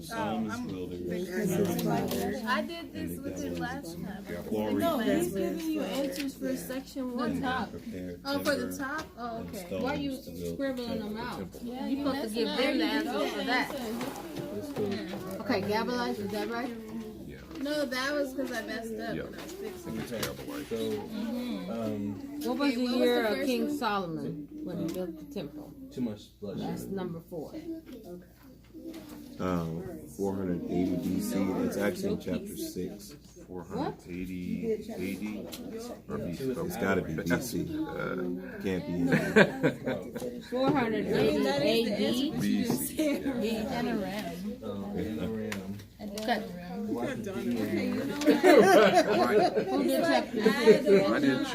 Solomon's builders. I did this with it last time. Glory. No, he's giving you answers for section 1. top? Oh, for the top? Oh, okay. Why are you scribbling them out? Yeah, You supposed to give them the answer for that. Okay, Gabalites, is that right? No, that was because I messed up Yeah. when I was fixing I think it's Gabalites. What was Okay, the what was year the of first King one? Solomon when he built the temple? Too much bloodshed. That's number 4. 480 BC. It's actually in chapter 6. 480 AD or BC. It's got to be BC. Can't be. 480 AD. BC. and around. Okay. You know Who did chapter 6? I did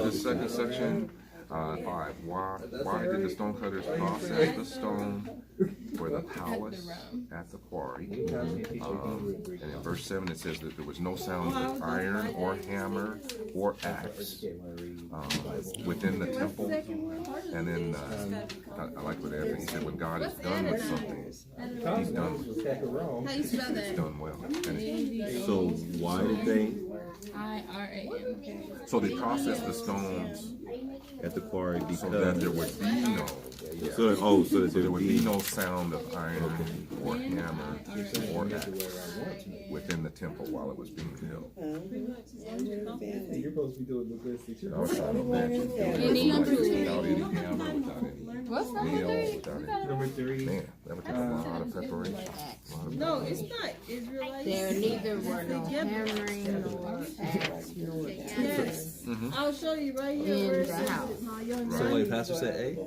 the second section. 5. Why did the stonecutters process the stone for the palace at the quarry? And in verse 7 it says that there was no sound of iron or hammer or axe within the temple. And then I like what Anthony said, when God is done with something, he's done with it. How you spell It's that? done well. And So why did they IRAM. so they processed the stones at the quarry so that there because would be no so that there would be no sound of iron or hammer or axe within the temple while it was being built. You're supposed to be doing the best that I was trying to imagine Any number without 3? any hammer, without any What's nail, number 3? without any. Number 3. Man, that would take a lot of preparation. No, it's not Israelites. There neither were no hammering nor axe nor Yes. Mm-hmm. I'll show you right here In where it the says house. it. No, you're So not. wait, Pastor said A?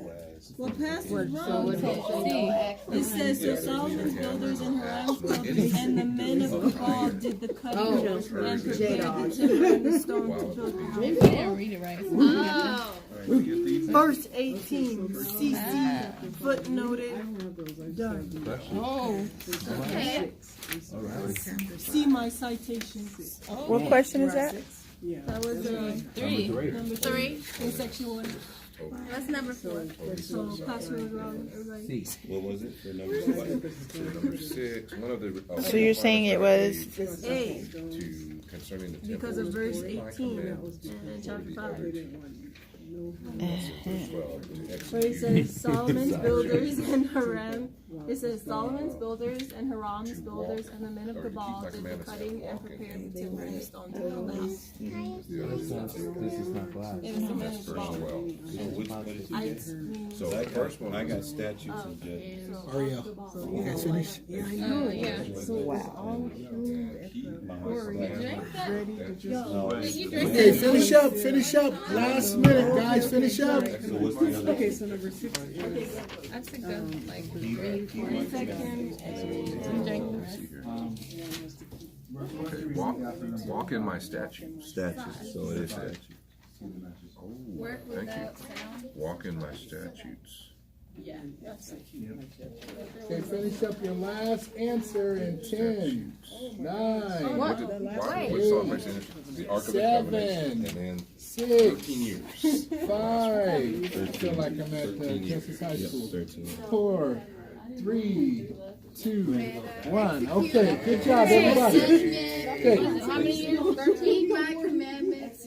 Well, Pastor's So wrong. what did it say? No axe? It says, so Solomon's builders and Hiram's builders and the men of Gaul did the cutting and prepared the timber and the stone to build the house. Maybe I didn't read it right. Oh. Verse 18, CC, footnoted, done. Oh. Okay. See my citations. What question is that? That was 3. number 3 in section 1. That's number 4. So Pastor was wrong, everybody. what was it for number 6? Number 6, one of the. So you're saying it was A, to concerning the temple. because of verse 18 in chapter 5. Where it says Solomon's builders and Hiram. It says Solomon's builders and Hiram's builders and the men of Gebal did the cutting and prepared the timber and the stone to build the house. This is not class. It was the men of Gebal. I mean, So the first one, I got statutes and judges. Ariel, you guys finished? Oh, yeah. Okay, finish up. Last minute, guys, finish up. So what's the other? Okay, so number 6 is. I took the like okay, walk in my statutes. Statutes, so it is statutes. Work Thank you. without sound. Walk in my statutes. Okay, finish up your last answer in 10, 9, What did Solomon say? The Ark of the Covenant, and then 6, 13 years. 5. I feel like I'm at Texas High School. 4, 3, 2, 1. Okay, good job, everybody. Okay. How many years? 13? My commandments.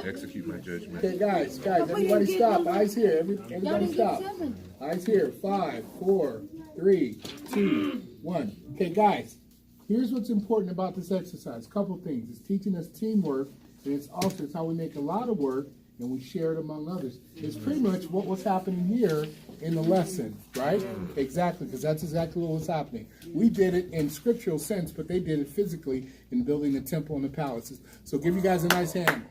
Execute my judgment. Okay, guys, everybody stop. Eyes here. Everybody stop. Eyes here. 5, 4, 3, 2, 1. Okay, guys, here's what's important about this exercise. Couple things. It's teaching us teamwork, and it's how we make a lot of work and we share it among others. It's pretty much what was happening here in the lesson, right? Exactly, because that's exactly what was happening. We did it in scriptural sense, but they did it physically in building the temple and the palaces. So give you guys a nice hand.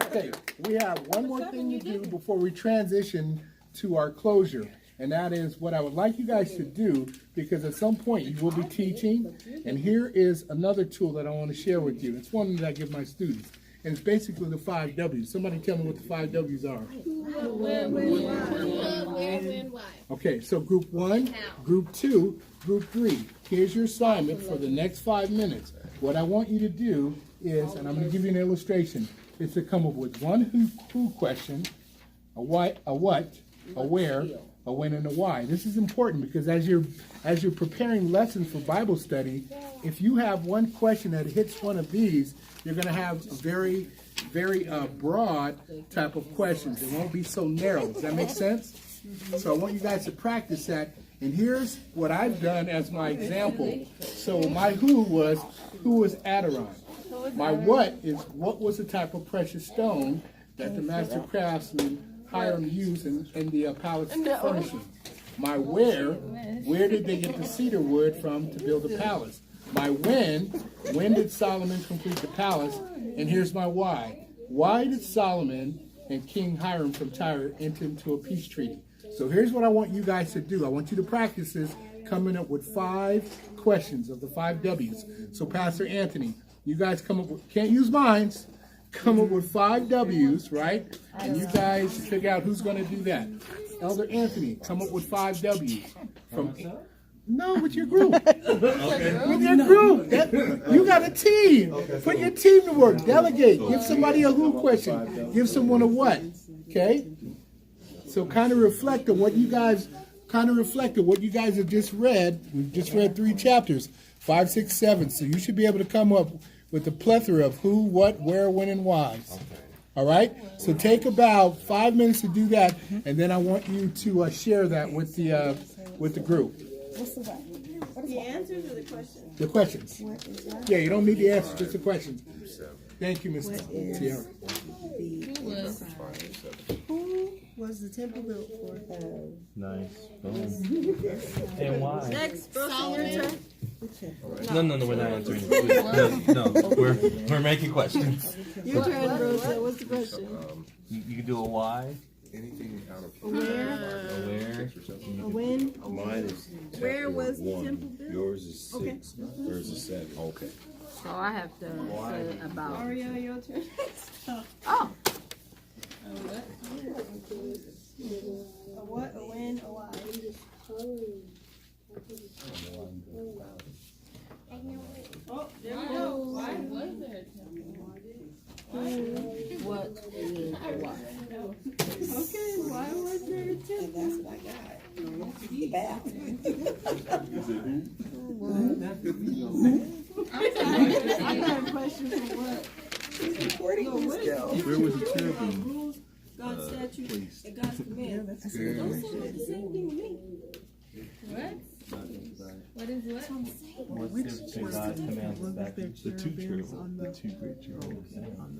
Okay, we have one more thing to do before we transition to our closure. And that is what I would like you guys to do, because at some point you will be teaching. And here is another tool that I want to share with you. It's one that I give my students. and it's basically the 5 W's. Somebody tell me what the 5 W's are. Where, when, why. Okay, so group 1, group 2, group 3. Here's your assignment for the next 5 minutes. What I want you to do is, and I'm going to give you an illustration, is to come up with one who question, a what, a where, a when, and a why. This is important because as you're preparing lessons for Bible study, if you have one question that hits one of these, you're going to have a very, very broad type of questions. It won't be so narrow. Does that make sense? So I want you guys to practice that. And here's what I've done as my example. So my who was Adoron. My what is, what was the type of precious stone that the master craftsman Hiram used in the palace furnishing? My where did they get the cedar wood from to build the palace? My when did Solomon complete the palace? And here's my why. Why did Solomon and King Hiram from Tyre enter into a peace treaty? So here's what I want you guys to do. I want you to practice this, coming up with 5 questions of the 5 W's. So Pastor Anthony, you guys come up with, can't use minds, come up with 5 W's, right? And you guys figure out who's going to do that. Elder Anthony, come up with 5 W's. No, with your group. With your group. You got a team. Put your team to work. Delegate. Give somebody a who question. Give someone a what. Okay? So kind of reflect on what you guys have just read. We've just read 3 chapters, 5, 6, 7. So you should be able to come up with a plethora of who, what, where, when, and why. All right? So take about 5 minutes to do that, and then I want you to share that with the group. The answers or the questions? The questions. Yeah, you don't need the answers, just the questions. Thank you, Mr. Tiara. Who was the temple built for? Nice. And why? Next, Rosie, your turn. No, we're not answering. No, we're making questions. Your turn, Rosa. What's the question? You can do a why. Anything out of Where? A when? Mine is Where was the 1. temple built? Yours is 6. Hers is 7. Okay. So I have to say about. Mario, your turn. Oh. A what, a when, a why? Oh, there we go. Why was there What and why? Okay, why was there a temple? That's what I got. I got a question for what? Where was the cherubim? Rules, God's statutes, and God's commands. Don't say like the same thing to me. What? What is what? What's the difference between God's commands and statutes? The 2 cherubim. The 2 great cherubim.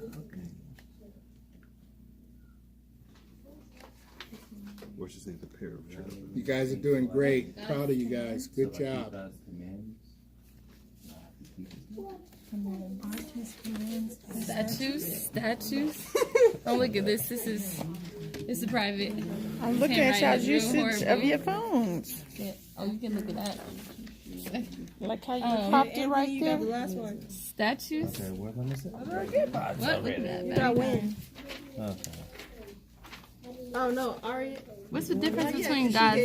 Or should say the pair of cherubim. You guys are doing great. Proud of you guys. Good job. Statues. Oh, look at this. This is private. I'm looking at y'all's usage of your phones. Yeah. Oh, you can look at that. Like how you popped it right there. The last one. Statues. Okay, where let me see. What? Look at that. You got when? Okay. Oh, no, Aria. What's the difference between God's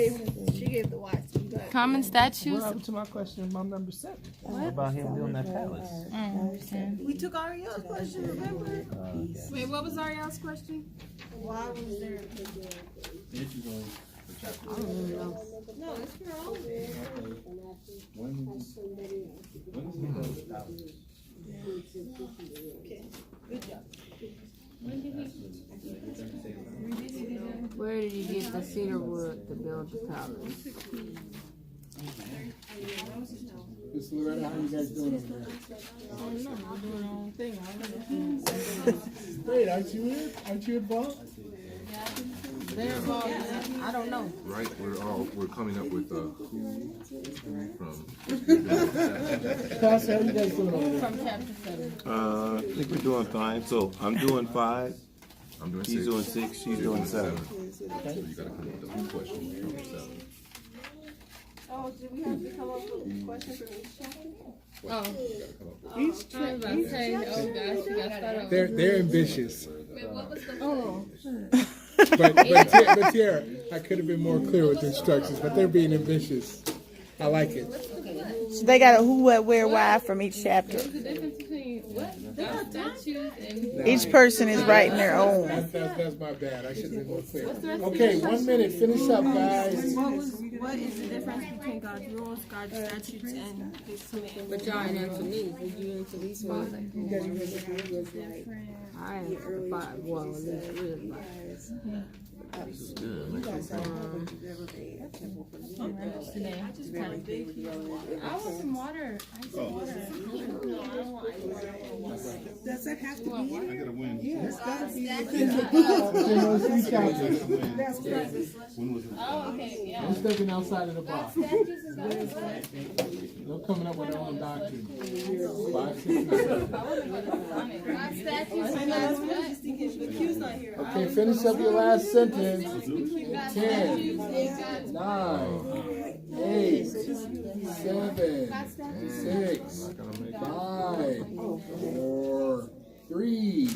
She gave the watch. common statutes? What happened to my question about number 7? What about him building that palace? Okay. We took Ariel's question, remember? Wait, what was Ariel's question? Why was there? No, it's for all of it. Okay, good job. Where did you get the cedar wood to build the palace? Miss Loretta, how you guys doing over there? Wait, aren't you in? Aren't you involved? They're involved. I don't know. Right, we're coming up with who from. Pastor, how you guys doing over there? From chapter 7. I think we're doing fine. So I'm doing 5. I'm doing 6. He's doing 6. She's doing 7. So you gotta come up with the who question from 7. Oh, do we have to come up with a question for each chapter? question. I was about to say, oh gosh, you got started on. They're ambitious. Wait, what was the But Tiara, I could have been more clear with the instructions, but they're being ambitious. I like it. So they got a who, what, where, why from each chapter. What's the difference between what? God's statutes and Each person is writing their own. That's my bad. I should have been more clear. Okay, 1 minute. Finish up, guys. What is the difference between God's rules, God's statutes, and His commandments? But y'all ain't answer me. Did you answer these ones? I answered 5. Well, at least 3 of 5. today. I just kind of big. I want some water. I want some water. Does that have to be? I gotta win. Yeah, it's gotta be. When was it? Oh, okay, yeah. I'm stepping outside of the box. They're coming up with their own doctrine. 5, 6, 7. Okay, finish up your last sentence. 10, 9, 8, 7, 6, 5, 4, 3,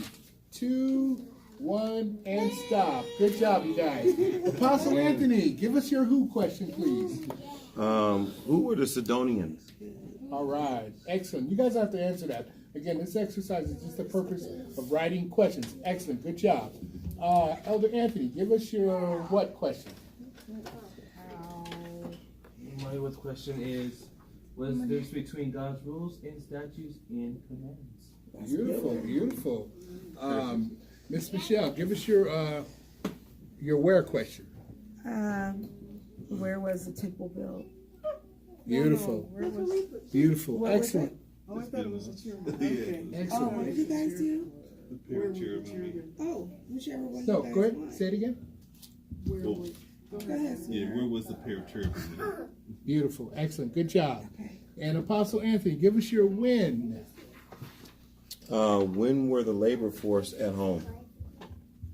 2, 1, and stop. Good job, you guys. Apostle Anthony, give us your who question, please. Who were the Sidonians? All right, excellent. You guys have to answer that. Again, this exercise is just the purpose of writing questions. Excellent, good job. Elder Anthony, give us your what question? My what question is, what is the difference between God's rules and statutes and commandments? Beautiful, beautiful. Miss Michelle, give us your where question. Where was the temple built? Beautiful, beautiful, excellent. Oh, I thought it was a cherubim. Okay. Excellent. What did you guys do? The pair of cherubim. Oh, whichever one. No, you guys go ahead. want. Say it again. Go ahead. Yeah, where was the pair of cherubim? Beautiful, excellent, good job. And Apostle Anthony, give us your when. When were the labor force at home?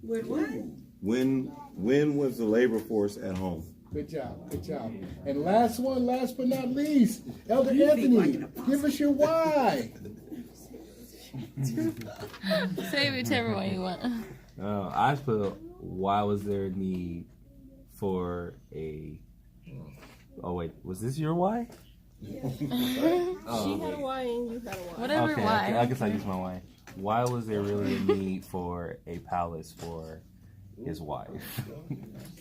When was the labor force at home? Good job, good job. And last one, last but not least, Elder Anthony, give us your why. Say whichever one you want. I put, why was there a need for a... Oh, wait, was this your why? She had a why and you had a why. Whatever Okay, why. I guess I use my why. Why was there really a need for a palace for his wife?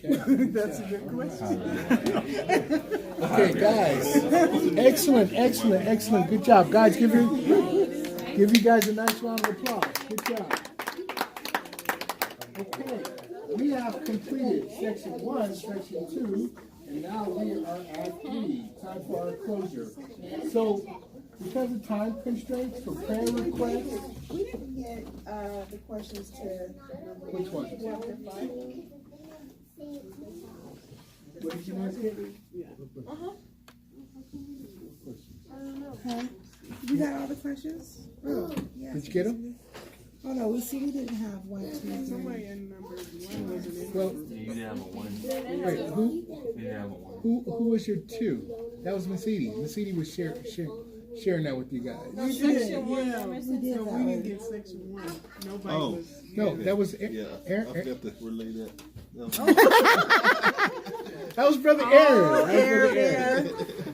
That's a good question. Okay, guys. Excellent, excellent, excellent. Good job. Guys, give you guys a nice round of applause. Good job. Okay, we have completed section 1, section 2, and now we are at 3. Time for our closure. So, because of time constraints for prayer requests, We didn't get the questions to. which one? Chapter 5. What did you guys get? You got all the questions? Oh, yes. Did you get them? Oh no, we didn't have 1, 2, 3. Somewhere in number 1 wasn't in. Well, You didn't have a one. wait, who? You didn't have a one. Who was your 2? That was Mercedes. Mercedes was sharing that with you guys. We did, yeah. We didn't get section 1. Nobody was. No, that was Yeah, Aaron. I forgot to relay that. That was Brother Aaron.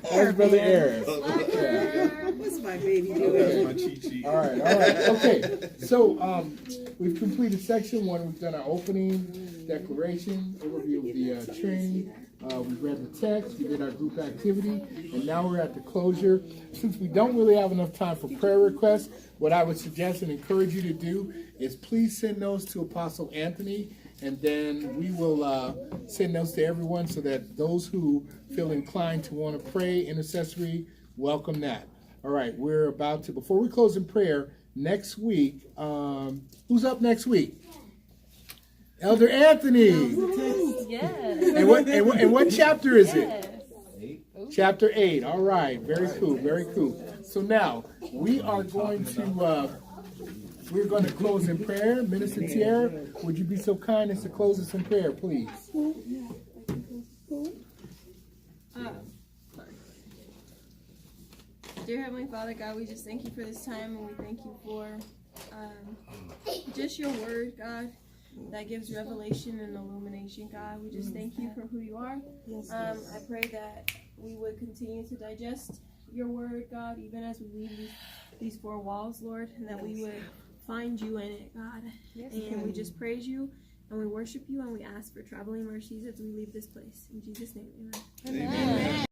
That was Brother Aaron. What's my baby doing? Okay. My cheat sheet. All right. Okay. So we've completed section 1. We've done our opening declaration, overview of the training. We've read the text. We did our group activity, and now we're at the closure. Since we don't really have enough time for prayer requests, what I would suggest and encourage you to do is please send those to Apostle Anthony, and then we will send those to everyone so that those who feel inclined to want to pray intercessory, welcome that. All right, we're about to, before we close in prayer, next week, who's up next week? Elder Anthony. Yes. And what chapter is it? Yes. Chapter 8. All right, very cool, very cool. So now we are going to close in prayer. Minister Tiara, would you be so kind as to close us in prayer, please? Dear Heavenly Father, God, we just thank you for this time, and we thank you for just your word, God, that gives revelation and illumination, God. We just thank you for who you are. I pray that we would continue to digest your word, God, even as we leave these four walls, Lord, and that we would find you in it, God. And we just praise you, and we worship you, and we ask for traveling mercies as we leave this place. In Jesus' name, amen. Amen.